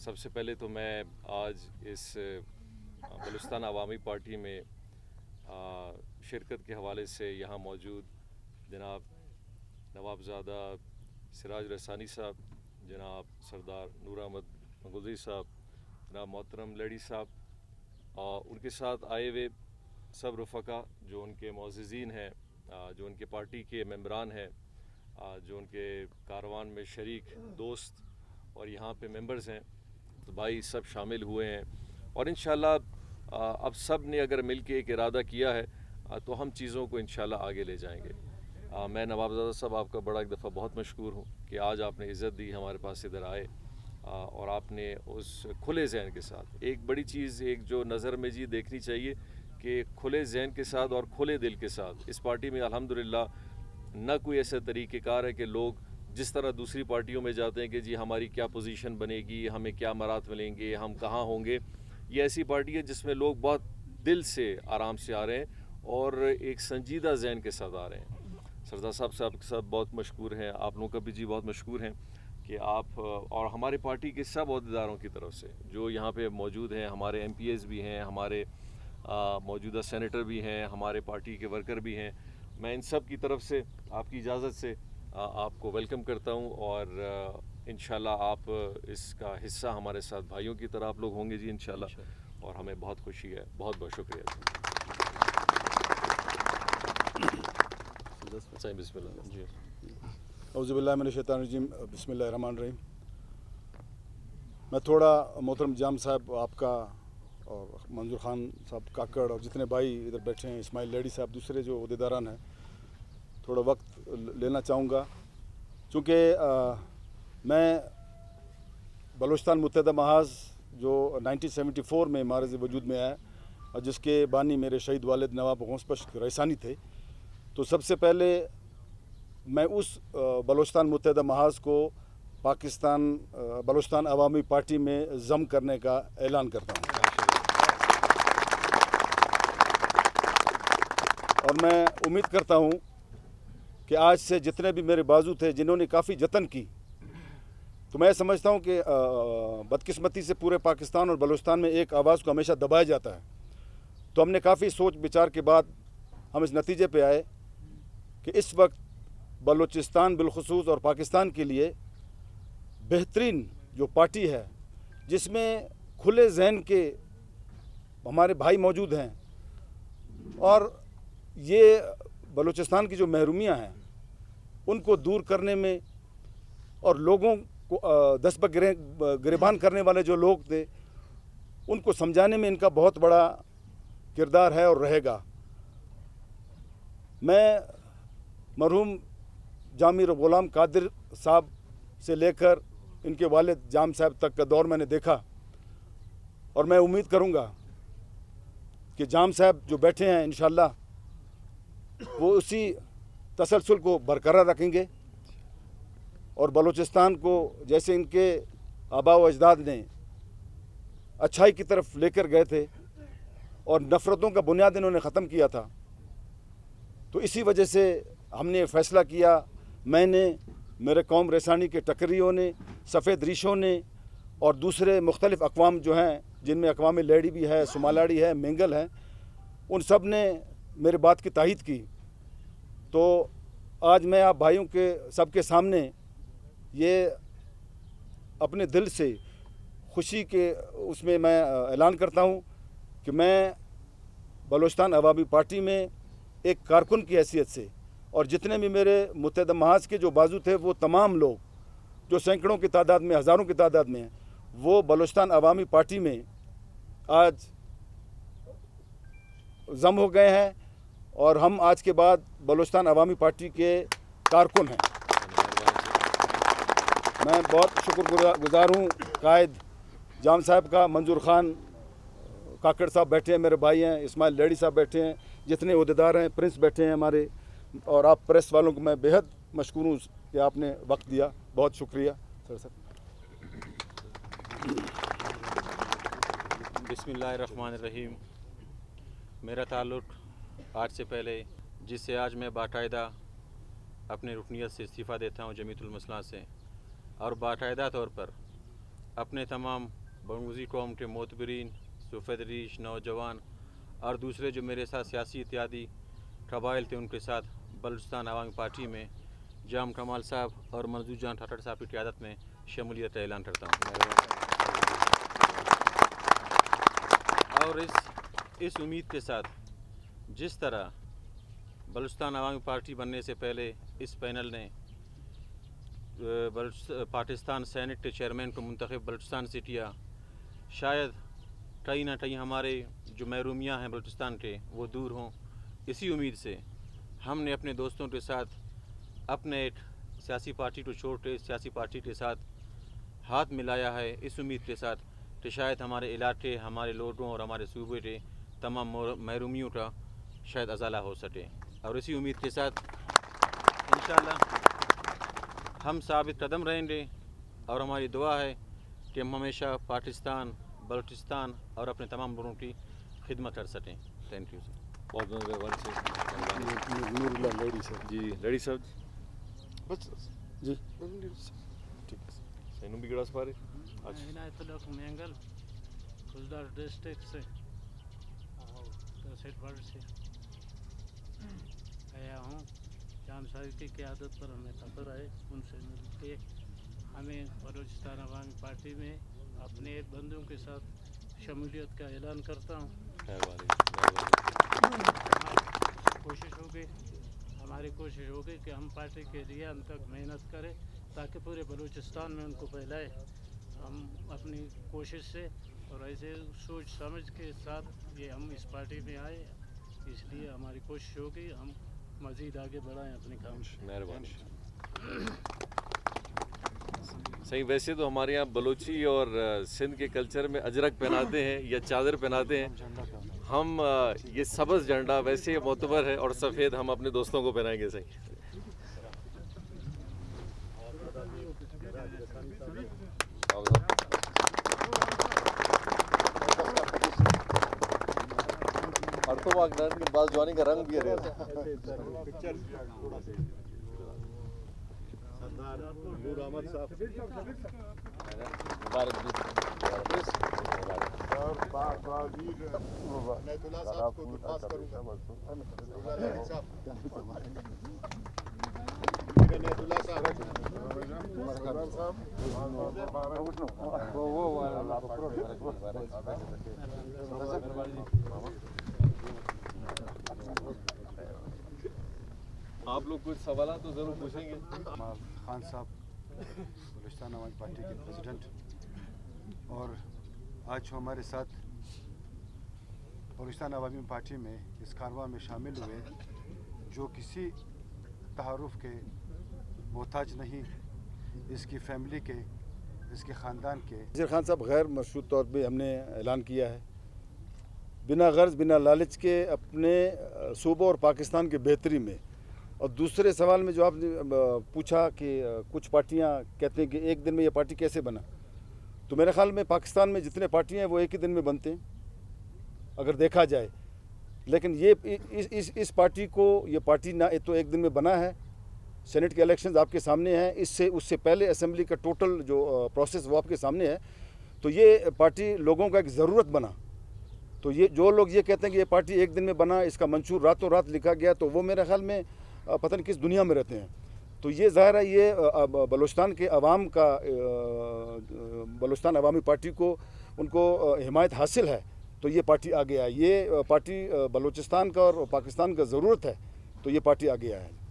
सबसे पहले तो मैं आज इस बलूचिस्तान अवामी पार्टी में शिरकत के हवाले से यहाँ मौजूद जनाब नवाबज़ादा सिराज रसानी साहब, जनाब सरदार नूर अहमद मंगोज़ी साहब, जनाब मोहतरम लेडी साहब और उनके साथ आए हुए सब रफ़का जो उनके मुअज़्ज़िज़ीन हैं, जो उनके पार्टी के मेंबरान हैं, जो उनके कारवान में शरीक दोस्त और यहाँ पे मेंबर्स हैं, तो भाई सब शामिल हुए हैं। और इंशाल्लाह अब सब ने अगर मिल के एक इरादा किया है तो हम चीज़ों को इंशाल्लाह आगे ले जाएंगे। मैं नवाबज़ादा साहब आपका बड़ा एक दफ़ा बहुत मशकूर हूँ कि आज आपने इज़्ज़त दी, हमारे पास इधर आए और आपने उस खुले जहन के साथ एक बड़ी चीज़ एक जो नज़र में जी देखनी चाहिए कि खुले जहन के साथ और खुले दिल के साथ इस पार्टी में अल्हम्दुलिल्लाह न कोई ऐसा तरीक़ेकार है कि लोग जिस तरह दूसरी पार्टियों में जाते हैं कि जी हमारी क्या पोजीशन बनेगी, हमें क्या मरात मिलेंगे, हम कहाँ होंगे। ये ऐसी पार्टी है जिसमें लोग बहुत दिल से आराम से आ रहे हैं और एक संजीदा जहन के साथ आ रहे हैं। सरदार साहब आपके साथ बहुत मशकूर हैं, आप लोगों का भी जी बहुत मशकूर हैं कि आप और हमारे पार्टी के सब अहदेदारों की तरफ से जो यहाँ पे मौजूद हैं, हमारे MPs भी हैं, हमारे मौजूदा सेनेटर भी हैं, हमारे पार्टी के वर्कर भी हैं, मैं इन सब की तरफ से आपकी इजाज़त से आपको वेलकम करता हूँ और इंशाल्लाह आप इसका हिस्सा हमारे साथ भाइयों की तरह आप लोग होंगे जी इंशाल्लाह, और हमें बहुत खुशी है। बहुत बहुत शुक्रिया जी। बिस्मिल्लाह जी। औज़ुबिल्लाहि मिनश्शैतानिर्रजीम, बिस्मिल्लाहिर्रहमानिर्रहीम। मैं थोड़ा मोहतरम जाम साहब आपका और मंजूर खान साहब काकड़ और जितने भाई इधर बैठे हैं, इस्माइल लेडी साहब, दूसरे जो अहदेदारान हैं, थोड़ा वक्त लेना चाहूँगा चूँकि मैं बलूचिस्तान मुत्तहिदा महाज़ जो 1974 में मारज़ वजूद में आया और जिसके बानी मेरे शहीद वालिद नवाब गौस बख्श रईसानी थे, तो सबसे पहले मैं उस बलूचिस्तान मुत्तहिदा महाज़ को बलूचिस्तान अवामी पार्टी में ज़म करने का ऐलान करता हूँ। और मैं उम्मीद करता हूँ कि आज से जितने भी मेरे बाजू थे जिन्होंने काफ़ी जतन की, तो मैं समझता हूँ कि बदकिस्मती से पूरे पाकिस्तान और बलूचिस्तान में एक आवाज़ को हमेशा दबाया जाता है। तो हमने काफ़ी सोच विचार के बाद हम इस नतीजे पे आए कि इस वक्त बलूचिस्तान बिलखुसूस और पाकिस्तान के लिए बेहतरीन जो पार्टी है जिसमें खुले जहन के हमारे भाई मौजूद हैं और ये बलूचिस्तान की जो महरूमियाँ हैं उनको दूर करने में और लोगों को दस्तक गिरबान करने वाले जो लोग थे उनको समझाने में इनका बहुत बड़ा किरदार है और रहेगा। मैं मरहूम जामिर ग़ुलाम कादिर साहब से लेकर इनके वालिद जाम साहब तक का दौर मैंने देखा और मैं उम्मीद करूंगा कि जाम साहब जो बैठे हैं इंशाल्लाह वो उसी तसलसल को बरकरार रखेंगे और बलूचिस्तान को जैसे इनके आबा व अजदाद ने अच्छाई की तरफ लेकर गए थे और नफ़रतों का बुनियाद इन्होंने ख़त्म किया था, तो इसी वजह से हमने फ़ैसला किया, मैंने, मेरे कौम रेसानी के टकरियों ने, सफ़ेद रीशों ने और दूसरे मुख्तलिफ़ अक़वाम जो हैं जिनमें अक़वाम लेडी भी है, सुमालाड़ी है, मेंगल है, उन सब ने मेरे बात की तायीद की। तो आज मैं आप भाइयों के सबके सामने ये अपने दिल से खुशी के उसमें मैं ऐलान करता हूँ कि मैं बलूचिस्तान अवामी पार्टी में एक कारकुन की हैसियत से और जितने भी मेरे मुत्तहिदा महाज़ के जो बाजू थे वो तमाम लोग जो सैकड़ों की तादाद में, हज़ारों की तादाद में हैं, वो बलूचिस्तान अवामी पार्टी में आज जम हो गए हैं और हम आज के बाद बलूचिस्तान अवामी पार्टी के कारकुन हैं। मैं बहुत शुक्रगुज़ार हूँ कायद जाम साहब का, मंजूर खान काकड़ साहब बैठे हैं, मेरे भाई हैं, इस्माइल लेडी साहब बैठे हैं, जितने अहदेदार हैं, प्रिंस बैठे हैं हमारे, और आप प्रेस वालों को मैं बेहद मशकूर हूँ कि आपने वक्त दिया। बहुत शुक्रिया सर। बिस्मिल्लाहिर्रहमानिर्रहीम। मेरा ताल्लुक़ आज से पहले जिससे आज मैं बाकायदा अपनी रुकनीत से इस्तीफ़ा देता हूँ जमीयतुल मुस्लिमीन से, और बाकायदा तौर पर अपने तमाम बंगूजी कौम के मोतबरीन, सुफेदरीश, नौजवान और दूसरे जो मेरे साथ सियासी इत्यादि कबाइल थे उनके साथ बलूचिस्तान अवामी पार्टी में जाम कमाल साहब और मंजूर जान ठाठर साहब की क़यादत में शमूलियत का ऐलान करता हूँ। और इस उम्मीद के साथ जिस तरह बलूचिस्तान अवामी पार्टी बनने से पहले इस पैनल ने पाकिस्तान सेनेट के चेयरमैन को मुंतखब बलूचिस्तान से किया, शायद कहीं ना कहीं हमारे जो महरूमियाँ हैं बलूचिस्तान के वो दूर हों। इसी उम्मीद से हमने अपने दोस्तों के साथ अपने एक सियासी पार्टी को छोड़ के सियासी पार्टी के साथ हाथ मिलाया है, इस उम्मीद के साथ कि शायद हमारे इलाके, हमारे लोगों और हमारे सूबे के तमाम महरूमियों का शायद अजाला हो सके। और इसी उम्मीद के साथ इंशाअल्लाह हम साबित कदम रहेंगे और हमारी दुआ है कि हम हमेशा पाकिस्तान, बलूचिस्तान और अपने तमाम लोगों की खिदमत कर सकें। Thank you sir. बहुत बहुत मेहरबानी सर। जी रेडी सर बस जी ठीक है। सैनू भी गिड़ास पारे मैं इनायतुल्लाह मेंगल गुजरात डिस्ट्रिक्ट से सेट वर्ड से आया हूँ। जाम साहब की क़यादत पर हमें ख़बर है, उनसे मिलके हमें बलूचिस्तान अवामी पार्टी में अपने बंधुओं के साथ शमूलियत का ऐलान करता हूँ। हमारी कोशिश होगी कि हम पार्टी के लिए अंत तक मेहनत करें ताकि पूरे बलूचिस्तान में उनको फैलाए। हम अपनी कोशिश से और ऐसे सोच समझ के साथ ये हम इस पार्टी में आए, इसलिए हमारी कोशिश होगी हम मज़ीद आगे बढ़ाएं अपने काम। मेहरबानी। सही, वैसे तो हमारे यहाँ बलोची और सिंध के कल्चर में अजरक पहनाते हैं या चादर पहनाते हैं, हम ये सब्ज़ झंडा वैसे मोतबर है और सफ़ेद हम अपने दोस्तों को पहनाएंगे। सही और तो वागदार के बाद जवानी का रंग भी है नूर अहमद साहब आप लोग कुछ सवाल तो ज़रूर पूछेंगे। खान साहब बलूचिस्तान अवामी पार्टी के प्रेसिडेंट, और आज जो हमारे साथ बलूचिस्तान अवामी पार्टी में इस कारवां में शामिल हुए, जो किसी तहारुफ के मोहताज नहीं, इसकी फैमिली के, इसके ख़ानदान के। वज़ीर खान साहब गैर मशरूत तौर पे हमने ऐलान किया है, बिना गर्ज बिना लालच के अपने सूबा और पाकिस्तान की बेहतरी में। और दूसरे सवाल में जो आपने पूछा कि कुछ पार्टियां कहते हैं कि एक दिन में ये पार्टी कैसे बना, तो मेरे ख्याल में पाकिस्तान में जितने पार्टियां हैं वो एक ही दिन में बनते हैं अगर देखा जाए। लेकिन ये इस पार्टी को, ये पार्टी ना तो एक दिन में बना है, सेनेट के इलेक्शंस आपके सामने हैं, इससे उससे पहले असेंबली का टोटल जो प्रोसेस वो आपके सामने है। तो ये पार्टी लोगों का एक ज़रूरत बना। तो ये जो लोग ये कहते हैं कि ये पार्टी एक दिन में बना, इसका मंशूर रातों रात लिखा गया, तो वो मेरे ख्याल में पता नहीं किस दुनिया में रहते हैं। तो ये ज़ाहिर है ये बलूचिस्तान के अवाम का, बलूचिस्तान अवामी पार्टी को उनको हिमायत हासिल है, तो ये पार्टी आ गया है। ये पार्टी बलूचिस्तान का और पाकिस्तान का ज़रूरत है, तो ये पार्टी आ गया है।